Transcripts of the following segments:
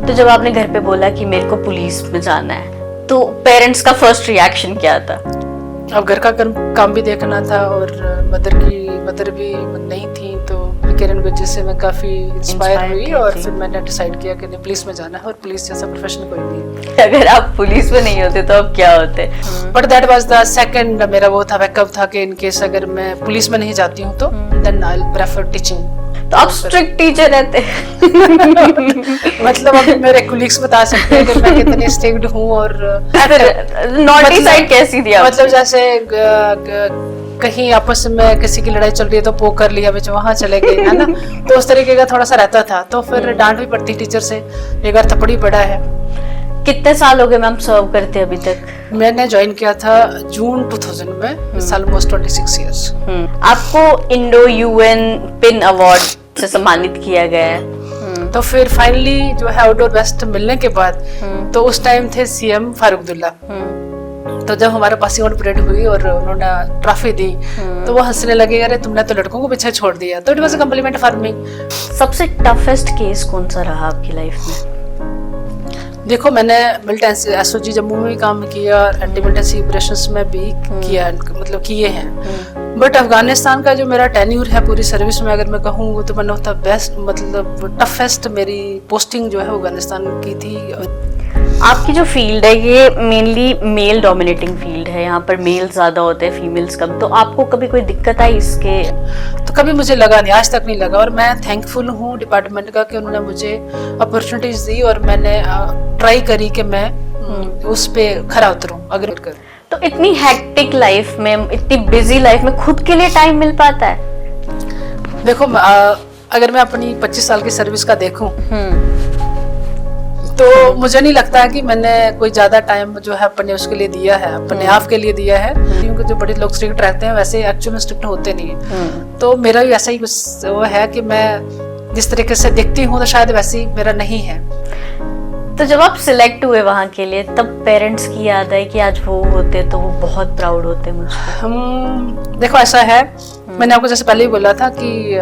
तो जब आपने घर पे बोला कि मेरे को पुलिस में जाना है, तो पेरेंट्स का फर्स्ट रिएक्शन क्या था? अब घर का काम भी देखना था और मदर भी नहीं थी, तो किरण की वजह से मैं काफ़ी इंस्पायर हुई और फिर मैंने डिसाइड किया कि नहीं, पुलिस में जाना है और पुलिस जैसा प्रोफेशन कोई नहीं है। अगर आप पुलिस में नहीं होते तो अब क्या होते? But that was the second मेरा वो था बैकअप था कि इन केस अगर मैं पुलिस में नहीं जाती हूँ तो then I will prefer teaching. तो आप स्ट्रिक्ट टीचर रहते मतलब अभी मेरे कोलीग्स बता सकते हैं कि मैं कितनी स्ट्रिक्ट हूँ और नॉटी साइड कैसी थी? मतलब जैसे कहीं आपस में किसी की लड़ाई चल रही है तो पोक कर लिया, बीच वहां चले गए, है ना। तो उस तरीके का थोड़ा सा रहता था, तो फिर डांट भी पड़ती टीचर से, एक बार थप्पड़ी पड़ा है। कितने साल हो गए मैम सर्व करते अभी तक? मैंने ज्वाइन किया था जून 2000 में, इट्स ऑलमोस्ट 26 इयर्स। आपको इंडो यूएन पिन अवार्ड से सम्मानित किया गया है। तो फिर फाइनली जो है आउटडोर बेस्ट मिलने के बाद, तो उस टाइम थे सीएम फारूक अब्दुल्ला। तो जब हमारा पासिंग आउट परेड हुई और उन्होंने ट्रॉफी दी, तो वो हंसने लगे, अरे तुमने तो लड़कों को पीछे छोड़ दिया। तो it was a compliment for me. सबसे टफेस्ट केस कौन सा रहा आपकी लाइफ में? देखो, मैंने मिलिटेंसी एसओजी जम्मू में भी काम किया और एंटी मिलिटेंसी ऑपरेशंस में भी किया, मतलब किए हैं। बट अफगानिस्तान का जो मेरा टेन्यूर है पूरी सर्विस में, अगर मैं कहूँ तो वन ऑफ द बेस्ट, मतलब टफेस्ट मेरी पोस्टिंग जो है अफगानिस्तान की थी। आपकी जो फील्ड है ये मेनली मेल डोमिनेटिंग फील्ड है, यहाँ पर मेल ज्यादा होते हैं, फीमेल्स कम। तो आपको कभी कोई दिक्कत आई इसके? तो कभी मुझे लगा नहीं, आज तक नहीं लगा, और मैं थैंकफुल हूँ डिपार्टमेंट का कि उन्होंने मुझे अपॉर्चुनिटीज दी और मैंने ट्राई करी कि मैं उस पे खरा उतरूं। अगर तो इतनी हेक्टिक लाइफ में, इतनी बिजी लाइफ में खुद के लिए टाइम मिल पाता है? देखो, अगर मैं अपनी 25 साल की सर्विस का देखूं तो मुझे नहीं लगता है कि मैंने कोई ज्यादा टाइम जो है अपने उसके लिए दिया है, अपने आप के लिए दिया है। क्योंकि जो बड़े लोग स्ट्रिक्ट रहते हैं वैसे एक्चुअल में स्ट्रिक्ट होते नहीं है। तो मेरा भी ऐसा ही कुछ वो है कि मैं जिस तरीके से देखती हूँ तो शायद वैसे ही मेरा नहीं है। तो जब आप सिलेक्ट हुए वहाँ के लिए, तब पेरेंट्स की याद आई कि आज वो होते तो वो बहुत प्राउड होते मुझे? देखो, ऐसा है, मैंने आपको जैसे पहले ही बोला था कि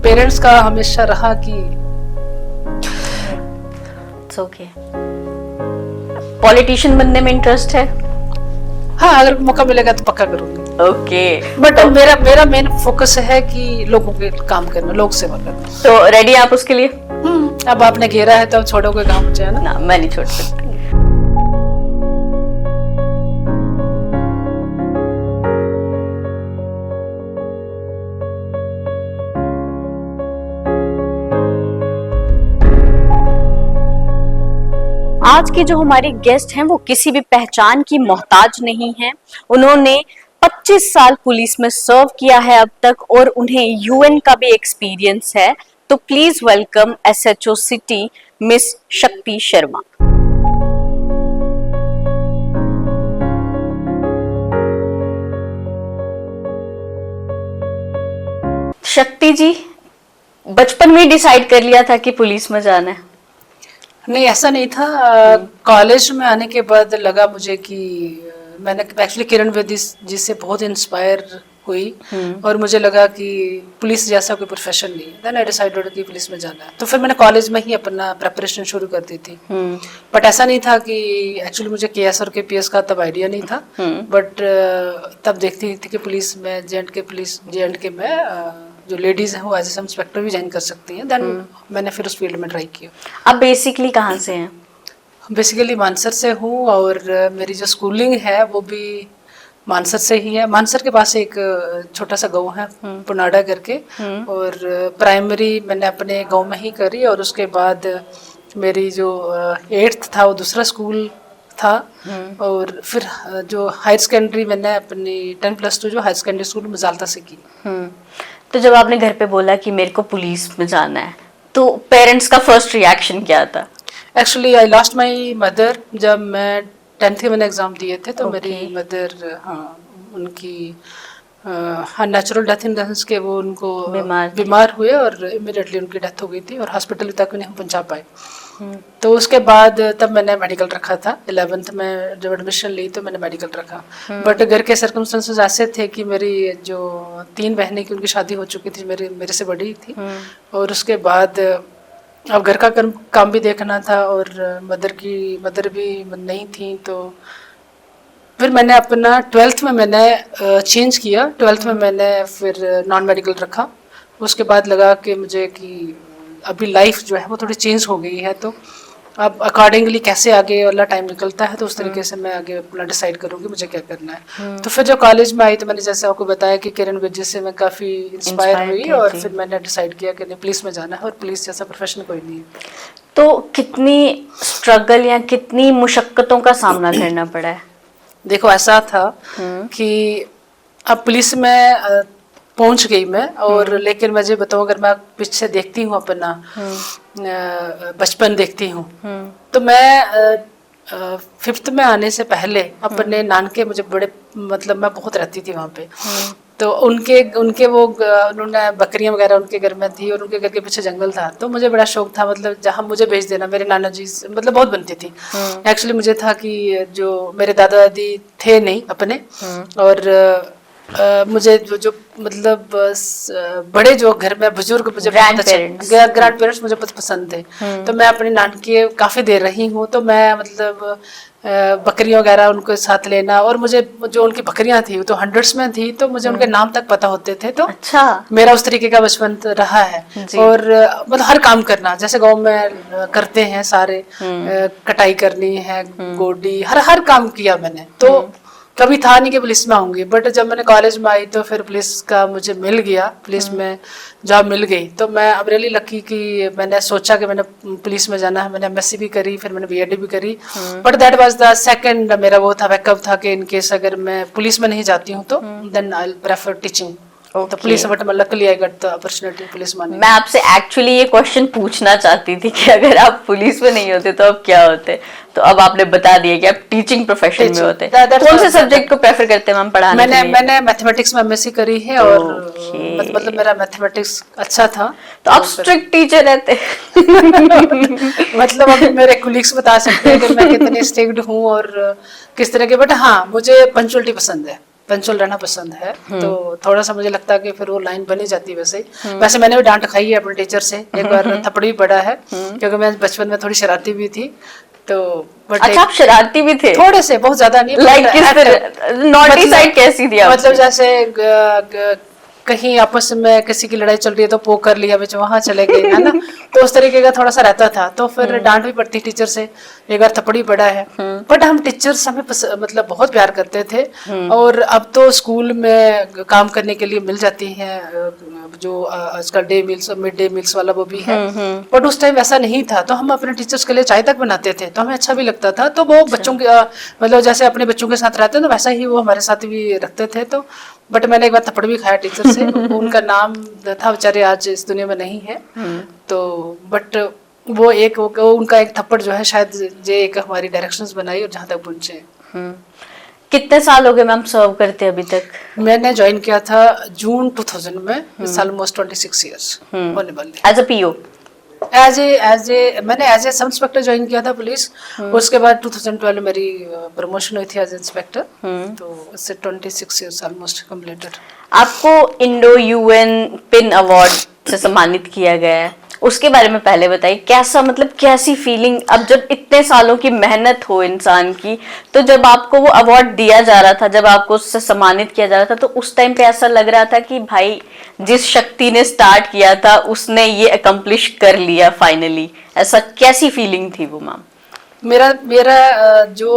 पेरेंट्स का हमेशा रहा कि ओके, पॉलिटिशियन बनने में इंटरेस्ट है? हाँ, अगर मौका मिलेगा तो पक्का करूंगी। ओके, बट मेरा मेन फोकस है कि लोगों के काम करना, लोक सेवा करना। तो रेडी आप उसके लिए? अब आपने घेरा है तो अब छोड़ोगे काम मुझे, है ना? मैं नहीं छोड़ सकती। आज के जो हमारे गेस्ट हैं वो किसी भी पहचान की मोहताज नहीं हैं। उन्होंने 25 साल पुलिस में सर्व किया है अब तक और उन्हें यूएन का भी एक्सपीरियंस है। तो please welcome SHO city miss शक्ति शर्मा। शक्ति जी, बचपन में डिसाइड कर लिया था कि पुलिस में जाना है? नहीं, ऐसा नहीं था। कॉलेज में आने के बाद लगा मुझे कि मैंने एक्चुअली किरण बेदी जी से बहुत इंस्पायर हुई और मुझे लगा कि पुलिस जैसा कोई प्रोफेशन नहीं है। देन आई डिसाइडेड कि पुलिस में जाना है। तो फिर मैंने कॉलेज में ही अपना प्रिपरेशन शुरू कर दी थी। बट ऐसा नहीं था कि एक्चुअली मुझे केएस और केपीएस का तब आइडिया नहीं था। बट तब देखती थी कि पुलिस में जे&के में जो लेडीज हैं वो एज ए इंस्पेक्टर भी ज्वाइन कर सकती हैं। देन मैंने फिर उस फील्ड में ट्राई किया। आप बेसिकली कहाँ से हैं? बेसिकली मानसर से हूँ और मेरी जो स्कूलिंग है वो भी मानसर से ही है। मानसर के पास एक छोटा सा गांव है पुनाड़ा करके, और प्राइमरी मैंने अपने गांव में ही करी और उसके बाद मेरी जो 8th था वो दूसरा स्कूल था, और फिर जो हायर सेकेंडरी मैंने अपनी 10+2 जो हायर सेकेंडरी स्कूल मजालता से की। तो जब आपने घर पे बोला कि मेरे को पुलिस में जाना है, तो पेरेंट्स का फर्स्ट रिएक्शन क्या था? Actually I lost my mother जब मैं 10th के मैंने एग्जाम दिए थे। तो मेरी मदर, उनकी natural death in the sense के वो उनको बीमार हुए और इमीडिएटली उनकी डेथ हो गई थी और हॉस्पिटल तक उन्हें हम पहुंचा पाए। तो उसके बाद तब मैंने मेडिकल रखा था। 11th में जब एडमिशन ली तो मैंने मेडिकल रखा। बट घर के सर्कमस्टेंसेस ऐसे थे कि मेरी जो 3 बहनें की उनकी शादी हो चुकी थी, मेरे से बड़ी थी, और उसके बाद अब घर का काम भी देखना था और मदर भी नहीं थी, तो फिर मैंने अपना 12th में मैंने चेंज किया। 12th में मैंने फिर नॉन मेडिकल रखा। उसके बाद लगा कि मुझे कि अभी लाइफ जो है वो थोड़ी चेंज हो गई है, तो अब अकॉर्डिंगली कैसे आगे वाला टाइम निकलता है तो उस तरीके से मैं आगे अपना डिसाइड करूँगी मुझे क्या करना है। तो फिर जब कॉलेज में आई तो मैंने जैसे आपको बताया कि किरण विद्या से मैं काफ़ी इंस्पायर हुई और फिर मैंने डिसाइड किया कि नहीं, पुलिस में जाना है, और पुलिस जैसा प्रोफेशन कोई नहीं है। तो कितनी स्ट्रगल या कितनी मुशक्कतों का सामना करना पड़ा है? देखो ऐसा था कि अब पुलिस में पहुंच गई मैं, और लेकिन मुझे बताऊं, अगर मैं पीछे देखती हूँ अपना बचपन देखती हूँ, तो मैं 5th में आने से पहले अपने नानके, मुझे बड़े मतलब मैं बहुत रहती थी वहाँ पे, तो उनके वो उन्होंने बकरियां वगैरह उनके घर में थी और उनके घर के पीछे जंगल था, तो मुझे बड़ा शौक था, मतलब जहाँ मुझे भेज देना। मेरे नाना जी मतलब बहुत बनती थी। एक्चुअली मुझे था कि जो मेरे दादा दादी थे नहीं अपने, और मुझे जो मतलब बड़े जो घर में बुजुर्ग मुझे ग्रैंड पेरेंट्स मुझे बहुत पसंद थे। तो मैं अपनी नानकी काफ़ी देर रही हूँ, तो मैं मतलब बकरियां वगैरह उनको साथ लेना, और मुझे जो उनकी बकरियां थी वो तो हंड्रेड्स में थी, तो मुझे उनके नाम तक पता होते थे। तो अच्छा, मेरा उस तरीके का बचपन रहा है। और मतलब हर काम करना जैसे गांव में करते हैं सारे, कटाई करनी है, गोडी, हर काम किया मैंने। तो कभी था नहीं कि पुलिस में आऊंगी, बट जब मैंने कॉलेज में आई तो फिर पुलिस का मुझे मिल गया, पुलिस में जॉब मिल गई। तो मैं अब रियली लकी कि मैंने सोचा कि मैंने पुलिस में जाना है। मैंने एमएससी भी करी, फिर मैंने बीएड भी करी, but that was the second मेरा वो था बैकअप था कि इन केस अगर मैं पुलिस में नहीं जाती हूँ तो then I will prefer teaching. Okay. तो police but luckily I got the opportunity police में। मैं आपसे एक्चुअली ये क्वेश्चन पूछना चाहती थी कि अगर आप पुलिस में नहीं होते तो अब क्या होते, तो अब आपने बता दिया कि आप टीचिंग प्रोफेशन में होते। कौन से सब्जेक्ट को प्रेफर करते हैं मैम पढ़ाने के लिए? मैंने मैथमेटिक्स में एमएससी करी है, और मतलब मेरा मैथमेटिक्स अच्छा था। तो आप स्ट्रिक्ट टीचर रहते? मतलब अभी मेरे कोलीग्स बता सकते हैं कि मैं कितनी स्ट्रिक्ट हूँ और किस तरह के, बट हाँ मुझे पंचुअलिटी पसंद है, पंचुअल रहना पसंद है। तो थोड़ा सा मुझे लगता है कि फिर वो लाइन बनी जाती है। वैसे मैंने भी डांट खाई है अपने टीचर से, एक बार थप्पड़ भी पड़ा है, क्योंकि मैं बचपन में थोड़ी शरारती भी थी। तो अच्छा, आप शरारती भी थे? थोड़े से, बहुत ज्यादा नहीं। लाइक किस तरह? नॉटी साइड कैसी थी? मतलब जैसे कहीं आपस में किसी की लड़ाई चल रही है तो पोक कर लिया, बच्चे वहां चले गए, है ना। तो उस तरीके का थोड़ा सा रहता था। तो फिर डांट भी पड़ती टीचर से, एक बार थप्पड़ भी पड़ा है। बट हम टीचर्स हमें मतलब बहुत प्यार करते थे। और अब तो स्कूल में काम करने के लिए मिल जाती हैं जो आजकल day meals, mid day meals वाला वो भी है। बट उस टाइम ऐसा नहीं था, तो हम अपने टीचर्स के लिए चाय तक बनाते थे, तो हमें अच्छा भी लगता था। तो वो बच्चों के मतलब जैसे अपने बच्चों के साथ रहते हैं तो वैसा ही वो हमारे साथ भी रखते थे। तो बट मैंने एक बार थप्पड़ भी खाया टीचर से। उनका नाम था, बेचारे आज इस दुनिया में नहीं है। तो बट वो उनका एक थप्पड़ जो है शायद ये एक हमारी डायरेक्शंस बनाई और जहाँ तक पहुंचे। कितने साल हो गए मैम सर्व करते अभी तक? मैंने ज्वाइन किया था जून 2000 में, इट्स ऑलमोस्ट 26 इयर्स होने वाले। As a PO? मैंने as a sub inspector join किया था पुलिस। उसके बाद 2012 मेरी प्रमोशन हुई थी एज इंस्पेक्टर। तो इससे 26 इयर्स ऑलमोस्ट कंप्लीटेड। आपको इंडो यूएन पिन अवार्ड से सम्मानित किया गया है, उसके बारे में पहले बताइए। कैसा, मतलब कैसी फीलिंग, अब जब इतने सालों की मेहनत हो इंसान की, तो जब आपको वो अवार्ड दिया जा रहा था, जब आपको उससे सम्मानित किया जा रहा था, तो उस टाइम पे ऐसा लग रहा था कि भाई जिस शक्ति ने स्टार्ट किया था उसने ये अकम्प्लिश कर लिया फाइनली? ऐसा कैसी फीलिंग थी वो मैम? मेरा जो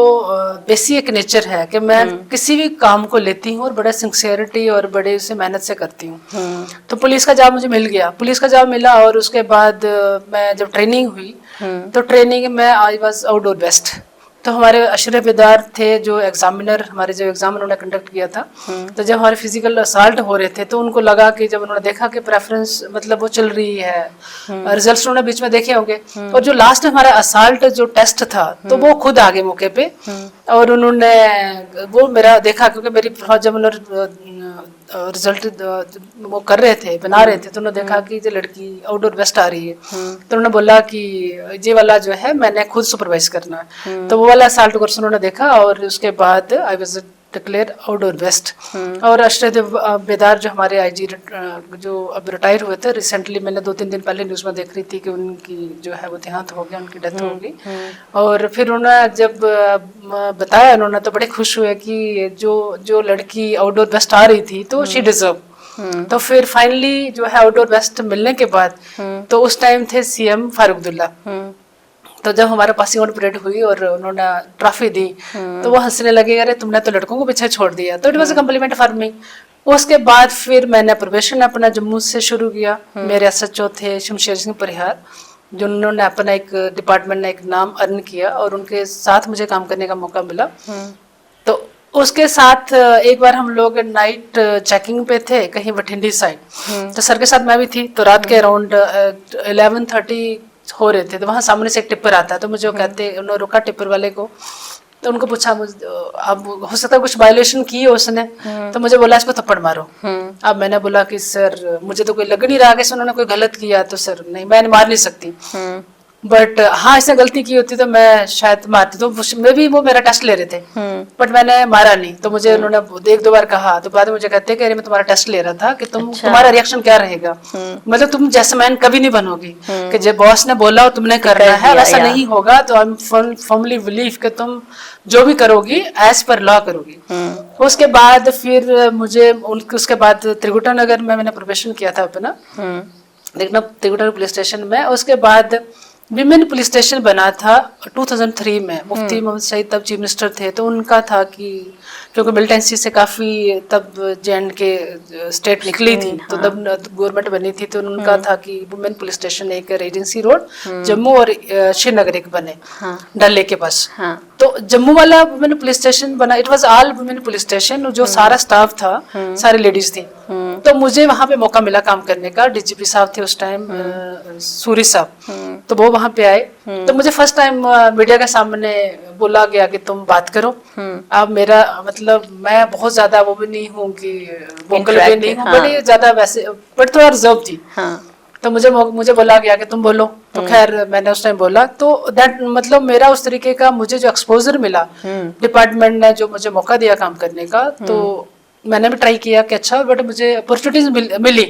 बेसिक नेचर है कि मैं किसी भी काम को लेती हूँ और बड़ा सिंसियरिटी और बड़े से मेहनत से करती हूँ। तो पुलिस का जॉब मुझे मिल गया, पुलिस का जॉब मिला। और उसके बाद मैं जब ट्रेनिंग हुई तो ट्रेनिंग में आई वाज आउटडोर बेस्ट। तो हमारे अशरफदार थे जो एग्जामिनर, हमारे जो एग्जाम उन्होंने कंडक्ट किया था। तो जब हमारे फिजिकल असाल्ट हो रहे थे तो उनको लगा कि जब उन्होंने देखा कि प्रेफरेंस मतलब वो चल रही है, रिजल्ट्स उन्होंने बीच में देखे होंगे। और जो लास्ट हमारा असाल्ट जो टेस्ट था तो वो खुद आ गए मौके पे, और उन्होंने वो मेरा देखा, क्योंकि मेरी जब उन्होंने रिजल्ट वो कर रहे थे, बना रहे थे, तो उन्होंने देखा कि ये लड़की आउटडोर बेस्ट आ रही है। तो उन्होंने बोला कि ये वाला जो है मैंने खुद सुपरवाइज करना है। तो वो वाला असाल्ट कोर्स उन्होंने देखा, और उसके बाद I was declare outdoor best. और अशरफ बेदार जो हमारे आईजी जो अब रिटायर हुए थे रिसेंटली, मैंने 2-3 दिन पहले न्यूज़ में देख रही थी कि उनकी जो है वो देहांत हो गया, उनकी डेथ हो गई। और फिर उन्होंने जब बताया उन्होंने तो बड़े खुश हुए कि जो लड़की आउटडोर बेस्ट आ रही थी तो शी डिजर्व। तो फिर फाइनली जो है आउटडोर बेस्ट मिलने के बाद तो उस टाइम थे सीएम फारूक अब्दुल्ला। तो जब हमारे पासिंग आउट परेड हुई और उन्होंने ट्रॉफी दी तो वो हंसने लगे, अरे तुमने तो लड़कों को पीछे छोड़ दिया। तो it was a complement for me. उसके बाद फिर मैंने प्रोबेशन अपना जम्मू से शुरू किया। मेरे एसएचओ थे शमशेर सिंह परिहार, जिन्होंने अपना एक डिपार्टमेंट ने एक नाम अर्न किया और उनके साथ मुझे काम करने का मौका मिला। तो उसके साथ एक बार हम लोग नाइट चेकिंग पे थे कहीं बठिंडी साइड, तो सर के साथ मैं भी थी। तो रात के अराउंड 11:30 हो रहे थे, तो वहाँ सामने से एक टिप्पर आता है। तो मुझे वो कहते, उन्होंने रोका टिप्पर वाले को, तो उनको पूछा अब हो सकता है कुछ वायलेशन की हो उसने, तो मुझे बोला इसको थप्पड़ मारो। अब मैंने बोला कि सर मुझे तो कोई लग नहीं रहा कि उन्होंने कोई गलत किया, तो सर नहीं मैं मार नहीं सकती, बट हाँ इसने गलती की होती तो मैं शायद मारती। तो मैं भी वो मेरा टेस्ट ले रहे थे बट मैंने मारा नहीं। तो मुझे उन्होंने 1-2 बार कहा, तो बाद में मुझे कहते कि अरे मैं तुम्हारा टेस्ट ले रहा था कि तुम्हारा रिएक्शन क्या रहेगा, मतलब तुम जैसे मैन कभी नहीं बनोगी कि जब बॉस ने बोला और तुमने करना है वैसा नहीं होगा। तो आई एम फर्मली बिलीव कि तुम जो भी करोगी एज पर लॉ करोगी। उसके बाद फिर मुझे उसके बाद त्रिकुटा नगर में मैंने प्रोबेशन किया था अपना, देखना त्रिकुटा पुलिस स्टेशन में। उसके बाद विमेन पुलिस स्टेशन बना था 2003 में। मुफ्ती मोहम्मद सईद तब चीफ मिनिस्टर थे, तो उनका था कि क्योंकि मिलिटेंसी से काफ़ी तब जे.एंड के स्टेट निकली थी, तो तब गवर्नमेंट बनी थी, तो उनका था कि वुमेन पुलिस स्टेशन एक एजेंसी रोड जम्मू और श्रीनगर एक बने डल लेक के पास। तो जम्मू वाला वुमेन पुलिस स्टेशन बना, it was all women police station, जो सारा स्टाफ था सारी लेडीज थी। तो मुझे वहाँ पे मौका मिला काम करने का। डीजीपी साहब थे उस टाइम सूरी साहब, तो वो वहाँ पे आए। तो मुझे फर्स्ट टाइम मीडिया के सामने बोला गया कि तुम बात करो। अब मेरा मतलब मैं बहुत ज्यादा वो भी नहीं हूँ कि वोकल भी नहीं हूँ, बट ज्यादा वैसे बट थोड़ा रिजर्व थी। तो मुझे बोला गया कि तुम बोलो। तो खैर मैंने उस टाइम बोला, तो दैट मतलब मेरा उस तरीके का मुझे जो एक्सपोजर मिला, डिपार्टमेंट ने जो मुझे मौका दिया काम करने का, तो मैंने भी ट्राई किया कि अच्छा, बट मुझे अपॉर्चुनिटीज मिली।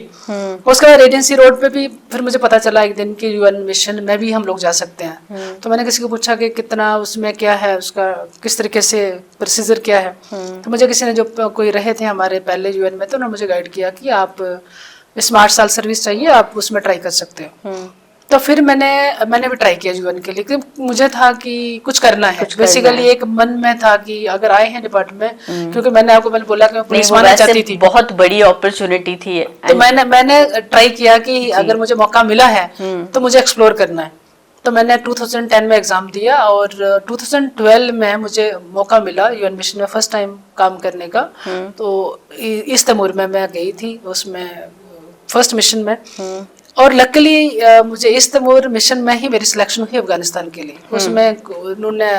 उसके बाद एजेंसी रोड पे भी फिर मुझे पता चला एक दिन कि यूएन मिशन में भी हम लोग जा सकते हैं। तो मैंने किसी को पूछा कि कितना उसमें क्या है, उसका किस तरीके से प्रोसीजर क्या है। तो मुझे किसी ने जो कोई रहे थे हमारे पहले यूएन में, तो उन्होंने मुझे गाइड किया कि आप स्मार्ट साल सर्विस चाहिए, आप उसमें ट्राई कर सकते हो। तो फिर मैंने भी ट्राई किया यूएन के लिए, क्योंकि मुझे था कि कुछ करना है। बेसिकली एक मन में था कि अगर आए हैं डिपार्टमेंट, क्योंकि मैंने बोला कि मैं पुलिस बनना चाहती थी, बहुत बड़ी अपॉर्चुनिटी थी। तो मैंने ट्राई किया कि अगर मुझे मौका मिला है तो मुझे एक्सप्लोर करना है। तो मैंने 2010 में एग्जाम दिया और 2012 में मुझे मौका मिला यूएन मिशन में फर्स्ट टाइम काम करने का। तो इस तैमूर में मैं गई थी, उसमें फर्स्ट मिशन में। और लकीली मुझे इस तैमूर मिशन में ही मेरी सिलेक्शन हुई अफगानिस्तान के लिए। उसमें उन्होंने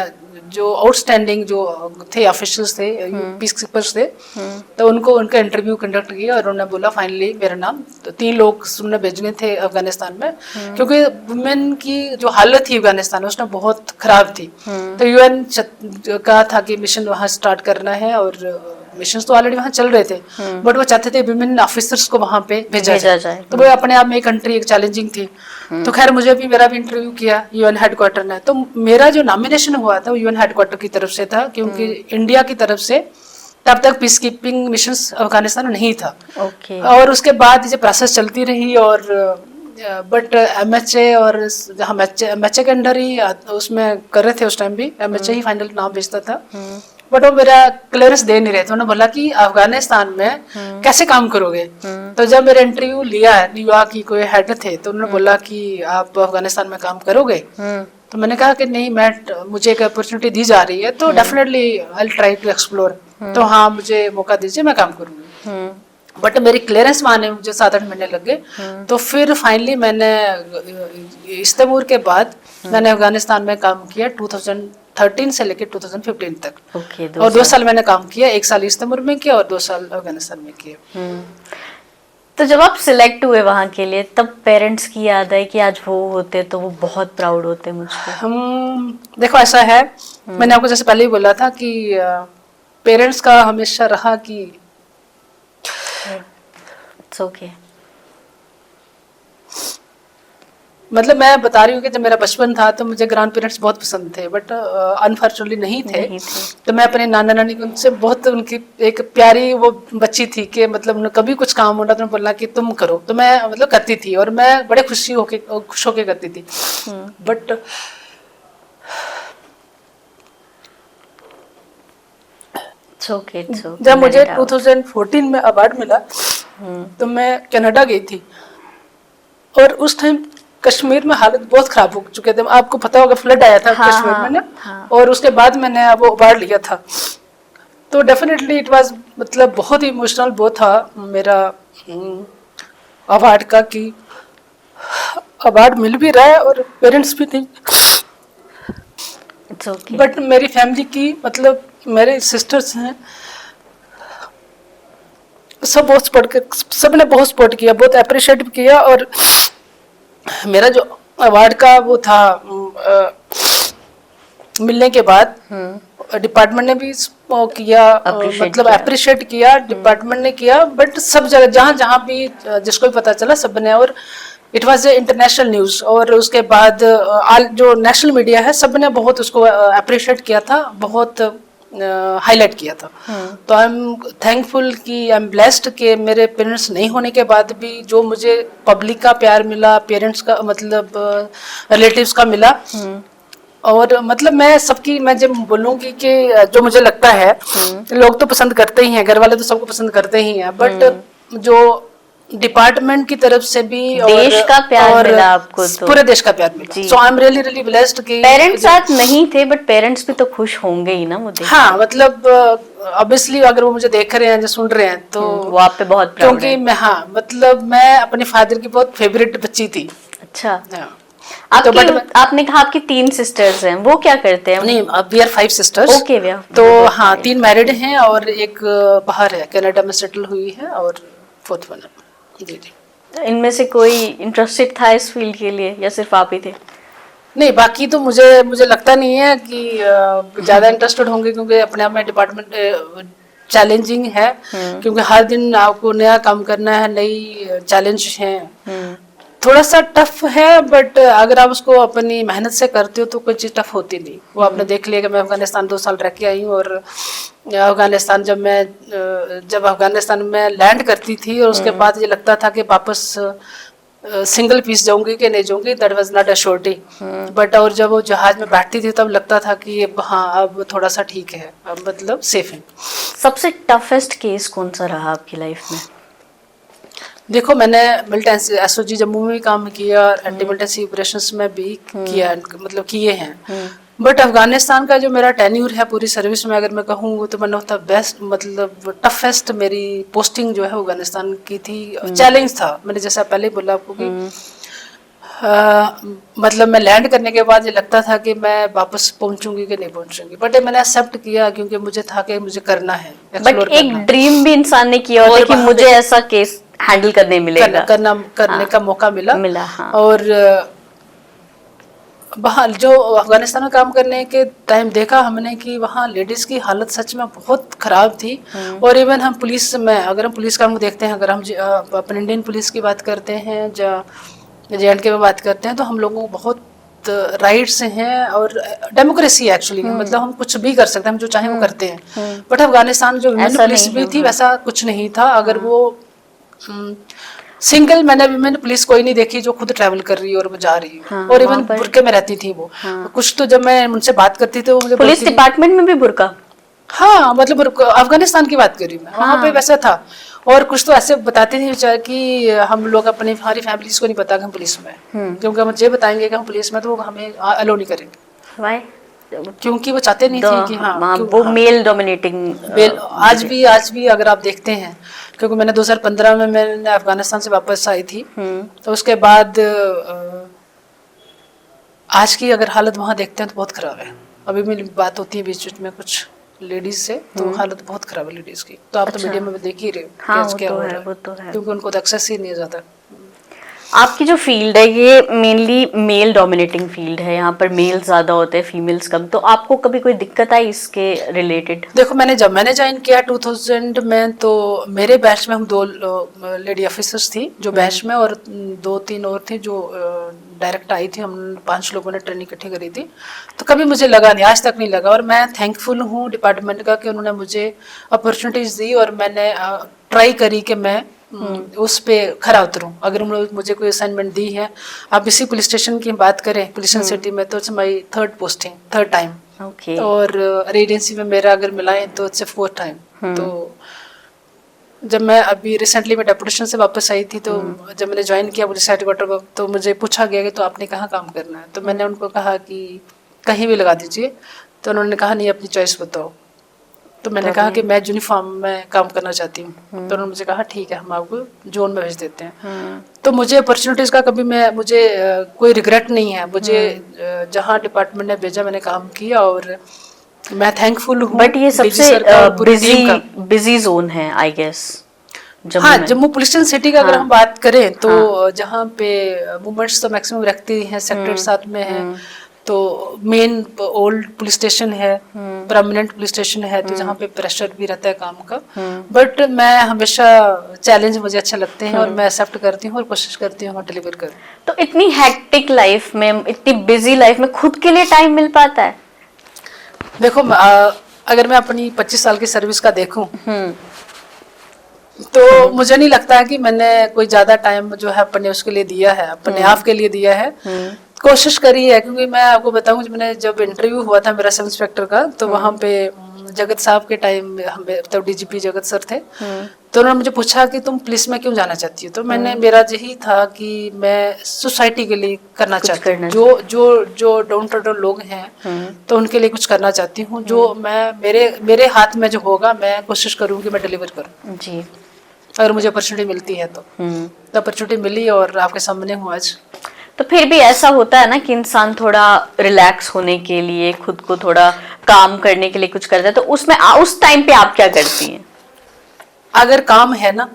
जो आउटस्टैंडिंग जो थे ऑफिशियल्स थे, पीस कीपर्स थे, तो उनका इंटरव्यू कंडक्ट किया और उन्होंने बोला फाइनली मेरा नाम। तो 3 लोग उन्होंने भेजने थे अफगानिस्तान में, क्योंकि वुमेन की जो हालत थी अफगानिस्तान में उसमें बहुत खराब थी। तो यूएन का था कि मिशन वहाँ स्टार्ट करना है, और मिशन तो ऑलरेडी वहाँ चल रहे थे, बट वो चाहते थे विमेन ऑफिसर्स को वहाँ पे भेजा जाए। तो वो अपने आप में एक कंट्री एक चैलेंजिंग थी। तो खैर मेरा भी इंटरव्यू किया यूएन हेडक्वार्टर ने। तो मेरा जो नॉमिनेशन हुआ था वो यूएन हेडक्वार्टर की तरफ से था, क्योंकि इंडिया की तरफ से तब तक पीस कीपिंग मिशन अफगानिस्तान में नहीं था। और उसके बाद ये प्रोसेस चलती रही, और बट एमएचए और हम एमएचए के अंडर ही उसमें कर रहे थे। उस टाइम भी एमएचए ही फाइनल नाम भेजता था, बट वो मेरा क्लियरेंस दे नहीं रहे थे। उन्होंने बोला कि अफगानिस्तान में कैसे काम करोगे। तो जब मेरा इंटरव्यू लिया, न्यूयॉर्क की कोई हेड थे, तो उन्होंने बोला कि आप अफगानिस्तान में काम करोगे। तो मैंने कहा कि नहीं, मुझे एक अपॉर्चुनिटी दी जा रही है, तो definitely I will try to explore. तो हाँ, मुझे मौका दीजिए, मैं काम करूंगी। बट मेरी क्लियरेंस माने मुझे 7-8 महीने लग गए। तो फिर फाइनली मैंने इस तैमूर के बाद मैंने अफगानिस्तान में काम किया 2013 से लेकर 2015 तक। और 2 साल मैंने काम किया, 1 साल इस तैमूर में किया और 2 साल अफगानिस्तान में किया। तो जब आप सिलेक्ट हुए वहाँ के लिए, तब पेरेंट्स की याद आई कि आज वो होते तो वो बहुत प्राउड होते मुझ पे? देखो ऐसा है, मैंने आपको जैसे पहले ही बोला था कि पेरेंट्स का हमेशा रहा कि इट्स ओके। मतलब मैं बता रही हूँ कि जब मेरा बचपन था तो मुझे ग्रैंड पेरेंट्स बहुत पसंद थे, बट अनफॉर्चुनेटली नहीं थे। तो मैं अपने नाना नानी को उनसे बहुत, उनकी एक प्यारी वो बच्ची थी कि मतलब उन्हें कभी कुछ काम होता तो बोलना कि तुम करो, तो मैं मतलब करती थी और मैं बड़े खुश होके करती थी। बट जब मुझे 2014 में अवार्ड मिला तो मैं कनाडा गई थी और उस टाइम कश्मीर में हालत बहुत खराब हो चुके थे। आपको पता होगा फ्लड आया था कश्मीर में ना, और उसके बाद मैंने वो अवार्ड लिया था। तो डेफिनेटली इट वाज मतलब बहुत ही इमोशनल वो था मेरा अवार्ड का, कि अवार्ड मिल भी रहा है और पेरेंट्स भी नहीं। बट मेरी फैमिली की मतलब मेरे सिस्टर्स हैं, सब बहुत सब ने बहुत सपोर्ट किया, बहुत अप्रिशिएट किया। और मेरा जो अवार्ड का वो था मिलने के बाद डिपार्टमेंट ने भी किया, मतलब अप्रिशिएट किया, डिपार्टमेंट ने किया। बट सब जगह जहाँ जहाँ भी जिसको भी पता चला सब ने, और it was a international news. और उसके बाद जो नेशनल मीडिया है सब ने बहुत उसको अप्रिशिएट किया था, बहुत हाईलाइट किया था। तो आई एम थैंकफुल कि आई एम ब्लेस्ड कि मेरे पेरेंट्स नहीं होने के बाद भी जो मुझे पब्लिक का प्यार मिला, पेरेंट्स का मतलब रिलेटिव्स का मिला। और मतलब मैं जब बोलूँगी कि जो मुझे लगता है लोग तो पसंद करते ही हैं, घर वाले तो सबको पसंद करते ही हैं, बट जो डिपार्टमेंट की तरफ से भी देश का प्यार मिला आपको, तो पूरे देश का प्यार मिला। So I am really really blessed कि पेरेंट्स साथ नहीं थे बट पेरेंट्स भी तो खुश होंगे ही ना वो देख। हाँ मतलब ऑब्वियसली अगर वो मुझे देख रहे हैं या सुन रहे हैं तो वो आप पे बहुत प्राउड है। क्योंकि मैं मतलब मैं अपने फादर की बहुत फेवरेट बच्ची थी। अच्छा। आपकी तो आपने कहा आपकी 3 सिस्टर्स हैं, वो क्या करते हैं? नहीं, वी आर 5 सिस्टर्स। ओके, तो हाँ 3 मैरिड हैं और एक बाहर है, कनाडा में सेटल हुई है, और 4th वन। जी जी। इनमें से कोई इंटरेस्टेड था इस फील्ड के लिए या सिर्फ आप ही थे? नहीं, बाकी तो मुझे लगता नहीं है कि ज्यादा इंटरेस्टेड होंगे, क्योंकि अपने आप में डिपार्टमेंट चैलेंजिंग है, क्योंकि हर दिन आपको नया काम करना है, नई चैलेंज है, थोड़ा सा टफ है। बट अगर आप उसको अपनी मेहनत से करते हो तो कोई चीज़ टफ होती नहीं। वो आपने देख लिया कि मैं अफगानिस्तान 2 साल रह के आई हूँ, और अफगानिस्तान जब अफगानिस्तान में लैंड करती थी और उसके बाद ये लगता था कि वापस सिंगल पीस जाऊंगी कि नहीं जाऊंगी, that was not a surety. But और जब वो जहाज में बैठती थी तब लगता था कि हाँ अब थोड़ा सा ठीक है, अब मतलब सेफ है। सबसे टफेस्ट केस कौन सा रहा आपकी लाइफ में? देखो, मैंने मिलिटेंसी एसओजी जम्मू में भी काम किया और एंटी मिलिटेंसी ऑपरेशंस में भी किया, मतलब किए हैं। बट अफगानिस्तान का जो मेरा टेन्यूर है पूरी सर्विस में, अगर मैं कहूँ तो वन ऑफ द बेस्ट, मतलब टफेस्ट मेरी पोस्टिंग जो है अफगानिस्तान की थी। चैलेंज था, मैंने जैसा पहले बोला आपको कि मतलब मैं लैंड करने के बाद ये लगता था कि मैं वापस पहुंचूंगी कि नहीं पहुंचूंगी, बट मैंने एक्सेप्ट किया क्योंकि मुझे था कि मुझे करना है। बट एक ड्रीम भी इंसान ने किया होता है कि मुझे ऐसा केस हैंडल करने मिलेगा, करने का मौका मिला। हाँ। और वहाँ जो अफगानिस्तान में काम करने के टाइम देखा हमने कि वहाँ लेडीज की हालत सच में बहुत खराब थी। और इवन हम पुलिस में, अगर हम पुलिस काम को देखते हैं, अगर हम अपने इंडियन पुलिस की बात करते हैं, JNK में बात करते हैं, तो हम लोगों को बहुत राइट्स हैं और डेमोक्रेसी है एक्चुअली। मतलब हम कुछ भी कर सकते हैं, हम जो चाहें वो करते हैं। बट अफगानिस्तान जो पुलिस भी थी वैसा कुछ नहीं था। अगर वो सिंगल मैंने पुलिस कोई नहीं देखी जो खुद ट्रैवल कर रही है और वो जा रही है। और इवन बुरके में रहती थी वो। कुछ तो जब मैं उनसे बात करती थी वो मुझे पुलिस डिपार्टमेंट में भी बुरका। हाँ, मतलब अफगानिस्तान की बात कर रही हूँ मैं, वहाँ पे वैसा था। और कुछ तो ऐसे बताते थे कि हम लोग अपनी हमारी फैमिलीज को नहीं पता कि हम पुलिस में, क्योंकि हम मुझे बताएंगे कि हम पुलिस में तो वो हमें अलो नहीं करेंगे। Why? क्योंकि वो चाहते नहीं थे कि हाँ वो मेल डोमिनेटिंग। आज भी अगर आप देखते हैं, क्योंकि मैंने 2015 में मैंने अफगानिस्तान से वापस आई थी, तो उसके बाद आज की अगर हालत वहाँ देखते हैं तो बहुत खराब है। अभी मेरी बात होती है बीच में कुछ लेडीज से, तो हालत बहुत खराब है लेडीज की। तो आप तो मीडिया में देख ही रहे हो हाँ, क्या हो रहा है, वो तो है। क्योंकि उनको तो एक्सेस ही नहीं जाता। आपकी जो फील्ड है ये मेनली मेल डोमिनेटिंग फील्ड है, यहाँ पर मेल ज्यादा होते हैं, फीमेल्स कम, तो आपको कभी कोई दिक्कत आई इसके रिलेटेड? देखो, मैंने ज्वाइन किया 2000 में, तो मेरे बैच में हम 2 लेडी ऑफिसर्स थी जो बैच में, और 2-3 और थी जो डायरेक्ट आई थी। हम 5 लोगों ने ट्रेनिंग इकट्ठी करी थी। तो कभी मुझे लगा नहीं, आज तक नहीं लगा, और मैं थैंकफुल हूँ डिपार्टमेंट का कि उन्होंने मुझे अपॉर्चुनिटीज दी, और मैंने ट्राई करी कि मैं उस पे खरा उतरूं। अगर उन्होंने मुझे कोई असाइनमेंट दी है, आप इसी पुलिस स्टेशन की बात करें, पुलिस सिटी में, तो it's my 3rd posting, 3rd time. Okay. और एजेंसी में मेरा अगर मिलाएं तो इट्स 4th टाइम। तो जब मैं अभी रिसेंटली मैं डेपुटेशन से वापस आई थी, तो जब मैंने ज्वाइन किया पुलिस हेडक्वार्टर, तो मुझे पूछा गया कि तो आपने कहाँ काम करना है, तो मैंने उनको कहा कि कहीं भी लगा दीजिए। तो उन्होंने कहा नहीं, अपनी चॉइस बताओ। तो मैंने कहा कि मैं यूनिफॉर्म में काम करना चाहती हूँ। तो उन्होंने मुझे कहा ठीक है, हम आपको जोन में भेज देते हैं। तो मुझे अपॉर्चुनिटीज का कभी मुझे कोई रिग्रेट नहीं है। मुझे जहाँ डिपार्टमेंट ने भेजा मैंने काम किया, और मैं थैंकफुल हूँ। बट ये सबसे बिजी जोन है आई गेस। हाँ, जम्मू पुलिस सिटी का अगर हम बात करें तो जहाँ पे वुमेन्स तो मैक्सिमम रखती हैं, सेक्टर 7 में है, तो मेन ओल्ड पुलिस स्टेशन है, परमानेंट पुलिस स्टेशन है, तो जहाँ पे प्रेशर भी रहता है काम का। बट मैं हमेशा चैलेंज मुझे अच्छे लगते हैं, और मैं एक्सेप्ट करती हूँ और कोशिश करती हूँ डिलीवर करूँ। तो इतनी हेक्टिक लाइफ में, इतनी बिजी लाइफ में खुद के लिए टाइम मिल पाता है? देखो, अगर मैं अपनी 25 साल की सर्विस का देखूं, तो मुझे नहीं लगता है कि मैंने कोई ज्यादा टाइम जो है अपने उसके लिए दिया है, अपने आप के लिए दिया है। कोशिश करी है, क्योंकि मैं आपको बताऊं, जब इंटरव्यू हुआ था मेरा सब इंस्पेक्टर का, तो वहाँ पे जगत साहब के टाइम हम तब डीजीपी जगत सर थे। तो उन्होंने मुझे पूछा कि तुम पुलिस में क्यों जाना चाहती हो, तो मेरा यही था कि मैं सोसाइटी के लिए करना चाहती हूँ। जो डाउन टू डाउन लोग हैं, तो उनके लिए कुछ करना चाहती हूँ। जो मैं मेरे हाथ में जो होगा, मैं कोशिश करूँ कि मैं डिलीवर करूँ जी। अगर मुझे अपॉर्चुनिटी मिलती है तो अपॉर्चुनिटी मिली, और आपके सामने हूँ आज। तो फिर भी ऐसा होता है ना कि इंसान थोड़ा रिलैक्स होने के लिए, खुद को थोड़ा काम करने के लिए कुछ करता है, तो उसमें उस टाइम पे आप क्या करती हैं? अगर काम है ना,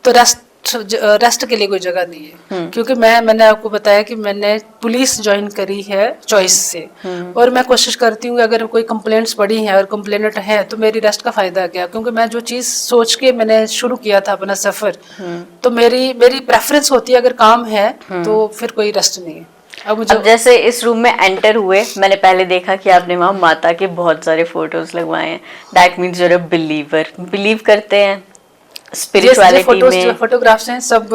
तो रेस्ट के लिए कोई जगह नहीं है। क्योंकि मैंने आपको बताया कि मैंने पुलिस ज्वाइन करी है चॉइस से, और मैं कोशिश करती हूँ अगर कोई कंप्लेंट्स पड़ी हैं और कंप्लेनेंट है, तो मेरी रेस्ट का फायदा क्या? क्योंकि मैं जो चीज सोच के मैंने शुरू किया था अपना सफर, तो मेरी प्रेफरेंस होती है अगर काम है तो फिर कोई रेस्ट नहीं है। अब जैसे इस रूम में एंटर हुए, मैंने पहले देखा कि आपने वहाँ माता के बहुत सारे फोटोज लगवाए हैं। That means you're a believer, believe करते हैं स्पिरिचुअलिटी में। फोटोग्राफ्स हैं सब,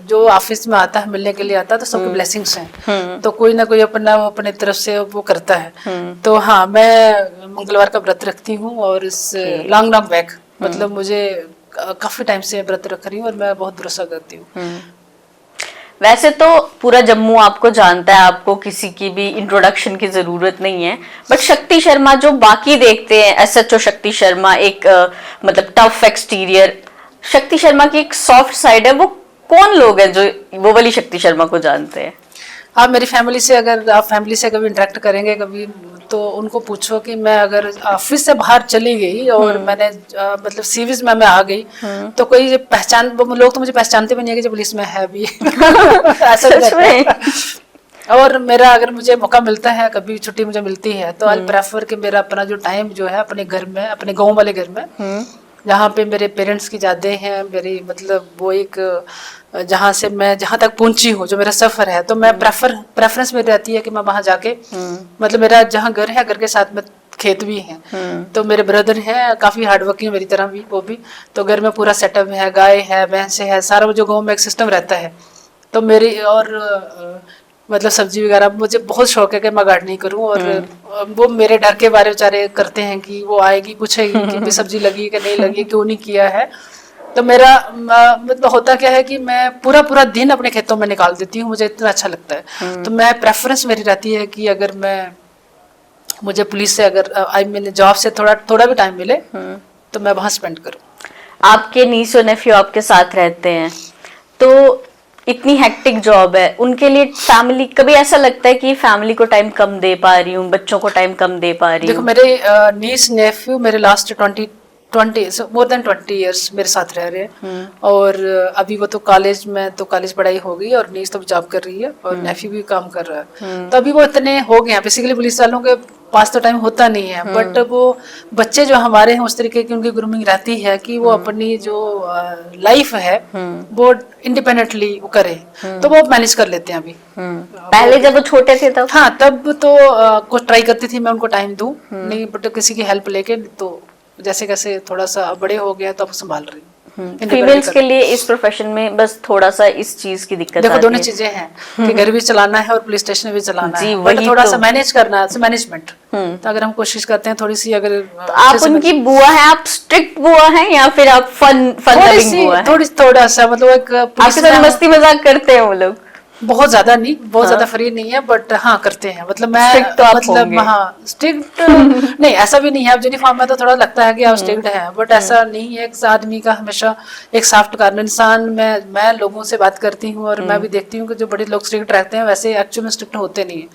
जो ऑफिस में आता है, मिलने के लिए आता है, तो सबके ब्लेसिंग्स हैं। तो कोई ना कोई अपने तरफ से वो करता है। तो हाँ, मैं मंगलवार का व्रत रखती हूँ, और इस लॉन्ग बैक, मतलब मुझे काफी टाइम से व्रत रख रही हूँ, और मैं बहुत भरोसा करती हूँ। वैसे तो पूरा जम्मू आपको जानता है, आपको किसी की भी इंट्रोडक्शन की जरूरत नहीं है, बट शक्ति शर्मा जो बाकी देखते हैं, एसएचओ शक्ति शर्मा, एक मतलब टफ एक्सटीरियर, शक्ति शर्मा की एक सॉफ्ट साइड है, वो कौन लोग हैं जो वो वाली शक्ति शर्मा को जानते हैं? आप मेरी फैमिली से, अगर आप फैमिली से कभी इंटरेक्ट करेंगे कभी, तो उनको पूछो कि मैं अगर ऑफिस से बाहर चली गई और मैंने मतलब सीरीज में मैं आ गई, तो कोई लोग तो मुझे पहचानते भी नहीं है कि जो पुलिस में है भी। ऐसा भी। और मेरा अगर मुझे मौका मिलता है, कभी छुट्टी मुझे मिलती है, तो आई प्रेफर कि मेरा अपना जो टाइम जो है अपने घर में, अपने गाँव वाले घर में, जहाँ पे मेरे पेरेंट्स की यादें हैं, मेरी मतलब वो एक जहाँ से मैं जहाँ तक पहुंची हूँ, जो मेरा सफर है, तो मैं प्रेफरेंस मेरी रहती है कि मैं वहाँ जाके, मतलब मेरा जहाँ घर है, घर के साथ में खेत भी हैं, तो मेरे ब्रदर हैं काफी हार्ड वर्किंग मेरी तरह भी, वो भी, तो घर में पूरा सेटअप है, गाय है, भैंस है, सारा जो गाँव में एक सिस्टम रहता है। तो मेरी और मतलब सब्जी वगैरह मुझे बहुत शौक है कि मैं गार्डनिंग करूं, और वो मेरे डर के बारे बेचारे करते हैं कि वो आएगी पूछेगी कि सब्जी लगी कि नहीं लगी, क्यों नहीं किया है। तो मेरा मतलब होता क्या है कि मैं पूरा दिन अपने खेतों में निकाल देती हूँ, मुझे इतना अच्छा लगता है। तो मैं प्रेफरेंस मेरी रहती है कि अगर मुझे पुलिस से अगर मैंने जॉब से थोड़ा भी टाइम मिले, तो मैं वहाँ स्पेंड करूँ। आपके नीस और नेफ्यू आपके साथ रहते हैं, तो इतनी हेक्टिक जॉब है, उनके लिए फैमिली, कभी ऐसा लगता है कि फैमिली को टाइम कम दे पा रही हूँ, बच्चों को टाइम कम दे पा रही हूँ? देखो, मेरे नीस नेफ्यू मेरे लास्ट मोर देन 20 इयर्स मेरे साथ रह रहे हैं। और अभी वो तो कॉलेज पढ़ाई हो गई और नीस तो जॉब कर रही है और नेफ्यू भी काम कर रहा है। तो अभी वो इतने हो गए हैं, बेसिकली पुलिस वालों के पास तो टाइम होता नहीं है, बट वो बच्चे जो हमारे हैं उस तरीके की उनकी ग्रूमिंग रहती है कि वो अपनी जो लाइफ है वो इंडिपेंडेंटली वो करे, तो वो मैनेज कर लेते हैं अभी। पहले जब वो छोटे थे तब? हाँ, तब तो कुछ ट्राई करती थी मैं उनको टाइम दूं, नहीं बट किसी की हेल्प लेके, तो जैसे कैसे थोड़ा सा बड़े हो गया तो अब संभाल रही हूँ। फीमेल्स के लिए इस प्रोफेशन में बस थोड़ा सा इस चीज की दिक्कत देखो आती दोनों है। चीजें हैं कि घर भी चलाना है और पुलिस स्टेशन भी चलाना जी, है, वही बट थोड़ा तो। सा मैनेज करना है, मैनेजमेंट। तो अगर हम कोशिश करते हैं थोड़ी सी, अगर तो आप उनकी बुआ हैं, आप स्ट्रिक्ट बुआ हैं या फिर आप फन लविंग बुआ हैं? थोड़ा सा मतलब एक आपके साथ मस्ती मजाक करते हैं वो लोग? बहुत ज्यादा नहीं, बहुत ज्यादा फ्री नहीं है, बट हाँ करते हैं। मतलब मैं Strict तो आप मतलब होंगे। हाँ स्ट्रिक्ट नहीं, ऐसा भी नहीं है। अब यूनिफॉर्म में तो थोड़ा लगता है कि आप स्ट्रिक्ट है, बट ऐसा नहीं है। एक आदमी का हमेशा एक सॉफ्ट कार्नर इंसान, मैं लोगों से बात करती हूँ और मैं भी देखती हूँ कि जो बड़े लोग स्ट्रिक्ट रहते हैं वैसे एक्चुअल में स्ट्रिक्ट होते नहीं है।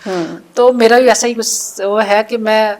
तो मेरा भी ऐसा ही कुछ वो है कि मैं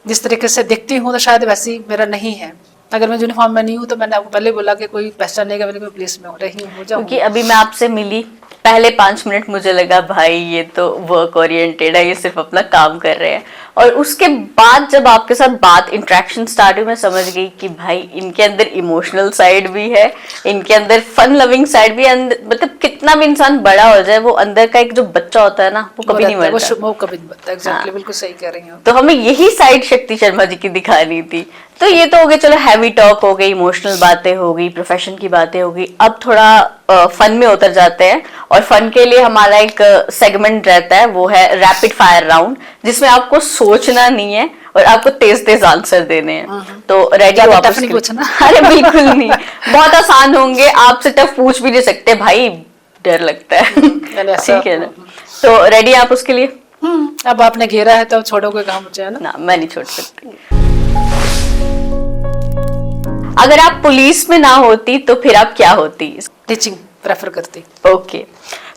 जिस तरीके से देखती हूँ तो शायद वैसी मेरा नहीं है। अगर मैं यूनिफॉर्म में नहीं हूँ तो मैंने आपको पहले बोला कि कोई पहचानेगा मैंने, कोई पुलिस में रही हूँ, हो जाऊँ। क्योंकि अभी मैं आपसे मिली पहले 5 मिनट मुझे लगा भाई ये तो वर्क ओरिएंटेड है, ये सिर्फ अपना काम कर रहे हैं, और उसके बाद जब आपके साथ बात इंटरेक्शन स्टार्ट हुई मैं समझ गई कि भाई इनके अंदर इमोशनल साइड भी है, इनके अंदर फन लविंग साइड भी है। मतलब कितना भी इंसान बड़ा हो जाए वो अंदर का एक जो बच्चा होता है ना वो कभी नहीं मरता। वो कभी नहीं मरता। एग्जैक्टली, बिल्कुल सही कह रही हैं। तो हमें यही साइड शक्ति शर्मा जी की दिखानी थी। तो ये तो हो गया, चलो हैवी टॉक हो गई, इमोशनल बातें हो गई, प्रोफेशन की बातें हो गई। अब थोड़ा फन में उतर जाते हैं, और फन के लिए हमारा एक सेगमेंट रहता है, वो है रैपिड फायर राउंड, जिसमें आपको सोचना नहीं है और आपको तेज तेज आंसर देने हैं। तो रेडी हो आप उसके लिए? अरे बिल्कुल नहीं, बहुत आसान होंगे, आपसे टफ पूछ भी नहीं सकते भाई, डर लगता है। ठीक है ना? तो रेडी आप उसके लिए? अब आपने घेरा है तो छोड़ोगे कहाँ मुझे, है ना? मैं नहीं छोड़ सकती। अगर आप पुलिस में ना होती तो फिर आप क्या होती? टीचिंग प्रेफर करती। ओके।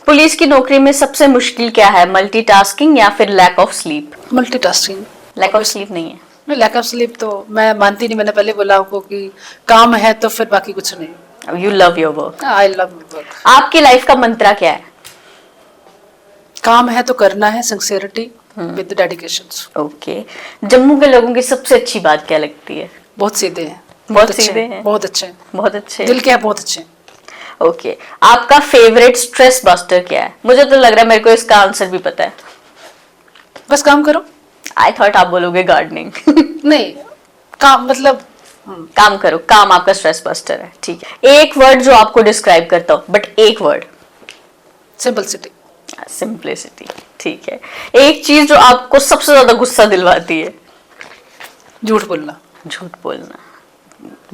पुलिस की नौकरी में सबसे मुश्किल क्या है, मल्टीटास्किंग या फिर lack of sleep? Multitasking. Lack of sleep नहीं है? नहीं, लैक ऑफ स्लीप तो मैं मानती नहीं। मैंने पहले बोला आपको कि काम है तो फिर बाकी कुछ नहीं। You love your work? I love work. आपकी लाइफ का मंत्रा क्या है? काम है तो करना है, sincerity with dedication. Okay. Jammu के लोगों की सबसे अच्छी बात क्या लगती है? बहुत सीधे हैं, बहुत सीधे हैं, बहुत अच्छे हैं, बहुत अच्छे, दिल के हैं, बहुत अच्छे। ओके। आपका फेवरेट स्ट्रेस बस्टर क्या है? मुझे तो लग रहा है मेरे को इसका आंसर भी पता है। बस काम करो। आई थॉट आप बोलोगे गार्डनिंग। नहीं, काम मतलब काम करो, काम आपका स्ट्रेस बस्टर है। ठीक है, एक वर्ड जो आपको डिस्क्राइब करता हो, बट एक वर्ड। सिंपलिसिटी। सिंप्लिसिटी। ठीक है। एक चीज जो आपको सबसे ज्यादा गुस्सा दिलवाती है? झूठ बोलना। झूठ बोलना।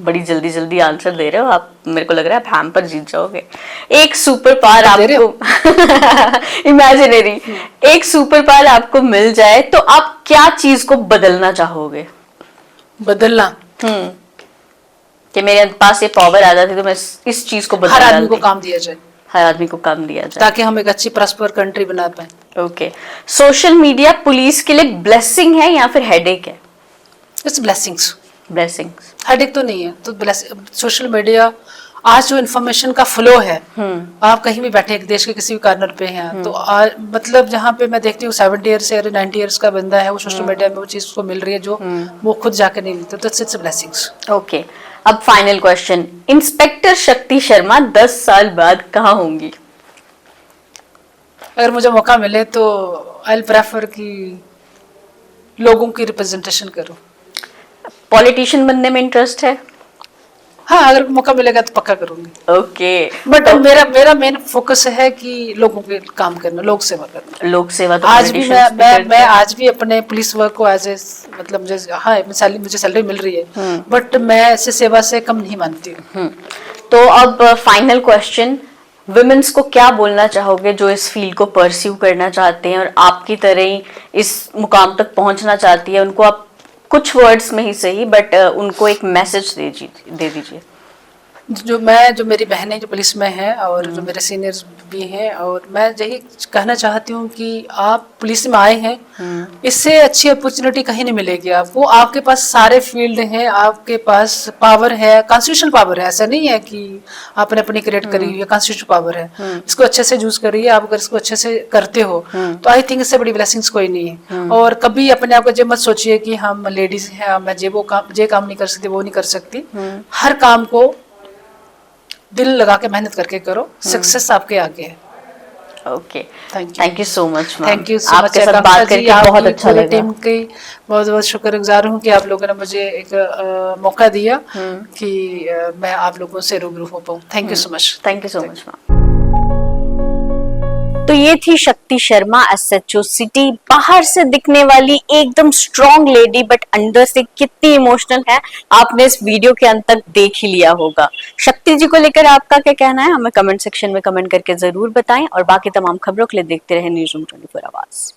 बड़ी जल्दी जल्दी आंसर दे रहे हो आप, मेरे को लग रहा है आप हैम पर जीत जाओगे। एक सुपर पावर आपको इमेजिनरी एक सुपर पावर आपको मिल जाए तो आप क्या चीज को बदलना चाहोगे? बदलना? कि मेरे पास ये पावर आ जाती तो मैं इस चीज को बदल हर आदमी को काम दिया जाए, हर आदमी को काम दिया जाए, ताकि हम एक अच्छी प्रॉस्पर कंट्री बना पाए। ओके। सोशल मीडिया पुलिस के लिए ब्लेसिंग है या फिर हेडेक है? It's blessings. ब्लेसिंग्स। हेडेक तो नहीं है। तो सोशल मीडिया आज जो इन्फॉर्मेशन का फ्लो है, आप कहीं भी बैठे एक देश के किसी भी कॉर्नर पे हैं तो मतलब जहाँ पे मैं देखती हूँ 70 ईयर्स या 90 ईयर्स का बंदा है, वो सोशल मीडिया में वो चीज उसको मिल रही है जो वो खुद जाके नहीं मिलती। तो इट्स ब्लेसिंग्स। ओके। अब फाइनल क्वेश्चन, इंस्पेक्टर शक्ति शर्मा 10 साल बाद कहाँ होंगी? अगर मुझे मौका मिले तो आई प्रेफर कि लोगों की रिप्रेजेंटेशन करूं। पॉलिटिशियन बनने में इंटरेस्ट है? हाँ, अगर मौका मिलेगा तो पक्का करूंगी। ओके। बट मेरा मेन फोकस है कि लोगों के काम करना, लोक सेवा करना। लोक सेवा तो आज भी मैं आज भी अपने पुलिस वर्क को एज ए मतलब मुझे सैलरी मिल रही है, बट मैं ऐसे सेवा से कम नहीं मानती हूँ। तो अब फाइनल क्वेश्चन, विमेन्स को क्या बोलना चाहोगे जो इस फील्ड को परस्यू करना चाहते हैं और आपकी तरह ही इस मुकाम तक पहुंचना चाहती है? उनको आप कुछ वर्ड्स में ही सही, बट उनको एक मैसेज दे दीजिए। जो मेरी बहनें जो पुलिस में हैं और जो मेरे सीनियर्स भी हैं, और मैं यही कहना चाहती हूँ कि आप पुलिस में आए हैं, इससे अच्छी अपॉर्चुनिटी कहीं नहीं मिलेगी आपको। आपके पास सारे फील्ड हैं, आपके पास पावर है, कॉन्स्टिट्यूशनल पावर है। ऐसा नहीं है कि आपने अपनी क्रिएट करी हुई है, कॉन्स्टिट्यूशनल पावर है। इसको अच्छे से यूज करिए। आप अगर इसको अच्छे से करते हो तो आई थिंक इससे बड़ी ब्लेसिंग्स कोई नहीं है। और कभी अपने आप को ये मत सोचिए कि हम लेडीज हैं, मैं ये काम नहीं कर सकती, वो नहीं कर सकती। हर काम को दिल लगा के मेहनत करके करो, सक्सेस आपके आगे है। Okay, thank thank you so much ma'am. Thank you so much. आपके साथ बात करके बहुत अच्छा लगा। टीम की बहुत बहुत शुक्रगुजार हूँ कि आप लोगों ने मुझे एक मौका दिया कि मैं आप लोगों से रूबरू हो पाऊँ। Thank you so much. Thank you so much ma'am. तो ये थी शक्ति शर्मा, एसएचओ सिटी। बाहर से दिखने वाली एकदम स्ट्रॉन्ग लेडी, बट अंदर से कितनी इमोशनल है आपने इस वीडियो के अंत तक देख ही लिया होगा। शक्ति जी को लेकर आपका क्या कहना है, हमें कमेंट सेक्शन में कमेंट करके जरूर बताएं, और बाकी तमाम खबरों के लिए देखते रहे न्यूज़ रूम 24 आवाज।